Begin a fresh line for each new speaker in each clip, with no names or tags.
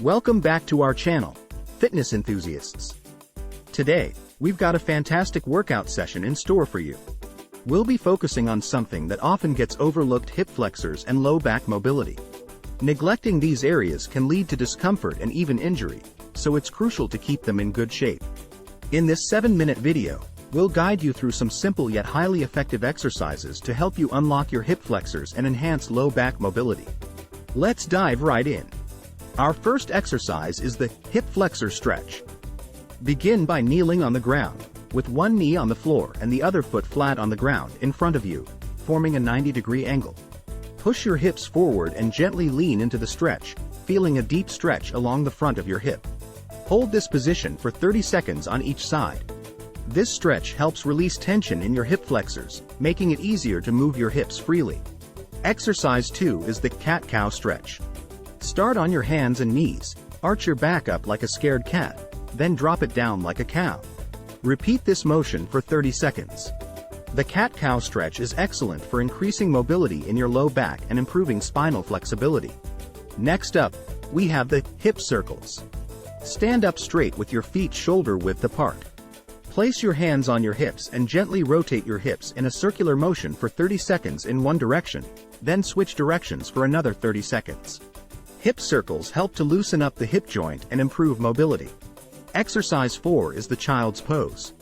Welcome back to our channel, fitness enthusiasts. Today, we've got a fantastic workout session in store for you. We'll be focusing on something that often gets overlooked: hip flexors and low back mobility. Neglecting these areas can lead to discomfort and even injury, so it's crucial to keep them in good shape. In this 7-minute video, we'll guide you through some simple yet highly effective exercises to help you unlock your hip flexors and enhance low back mobility. Let's dive right in. Our first exercise is the hip flexor stretch. Begin by kneeling on the ground, with one knee on the floor and the other foot flat on the ground in front of you, forming a 90-degree angle. Push your hips forward and gently lean into the stretch, feeling a deep stretch along the front of your hip. Hold this position for 30 seconds on each side. This stretch helps release tension in your hip flexors, making it easier to move your hips freely. Exercise 2 is the cat-cow stretch. Start on your hands and knees, arch your back up like a scared cat, then drop it down like a cow. Repeat this motion for 30 seconds. The cat-cow stretch is excellent for increasing mobility in your low back and improving spinal flexibility. Next up, we have the hip circles. Stand up straight with your feet shoulder-width apart. Place your hands on your hips and gently rotate your hips in a circular motion for 30 seconds in one direction, then switch directions for another 30 seconds. Hip circles help to loosen up the hip joint and improve mobility. Exercise 4 is the child's pose.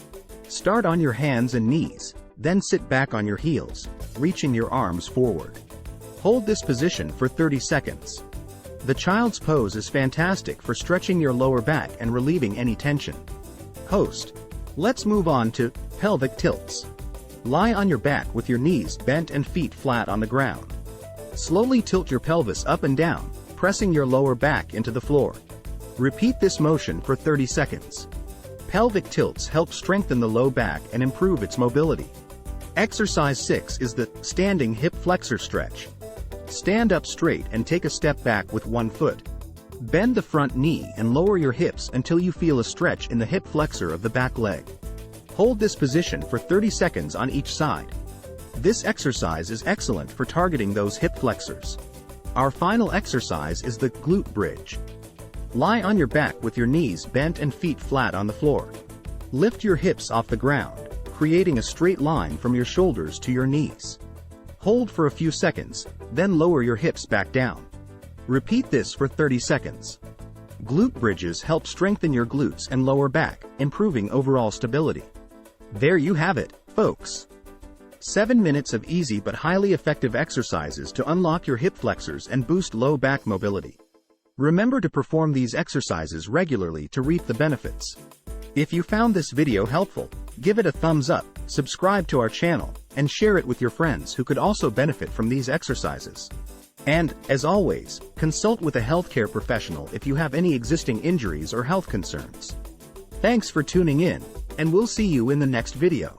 Start on your hands and knees, then sit back on your heels, reaching your arms forward. Hold this position for 30 seconds. The child's pose is fantastic for stretching your lower back and relieving any tension. Let's move on to pelvic tilts. Lie on your back with your knees bent and feet flat on the ground. Slowly tilt your pelvis up and down, pressing your lower back into the floor. Repeat this motion for 30 seconds. Pelvic tilts help strengthen the low back and improve its mobility. Exercise 6 is the standing hip flexor stretch. Stand up straight and take a step back with one foot. Bend the front knee and lower your hips until you feel a stretch in the hip flexor of the back leg. Hold this position for 30 seconds on each side. This exercise is excellent for targeting those hip flexors. Our final exercise is the glute bridge. Lie on your back with your knees bent and feet flat on the floor. Lift your hips off the ground, creating a straight line from your shoulders to your knees. Hold for a few seconds, then lower your hips back down. Repeat this for 30 seconds. Glute bridges help strengthen your glutes and lower back, improving overall stability. There you have it, folks. 7 minutes of easy but highly effective exercises to unlock your hip flexors and boost low back mobility. Remember to perform these exercises regularly to reap the benefits. If you found this video helpful, give it a thumbs up, subscribe to our channel, and share it with your friends who could also benefit from these exercises. And, as always, consult with a healthcare professional if you have any existing injuries or health concerns. Thanks for tuning in, and we'll see you in the next video.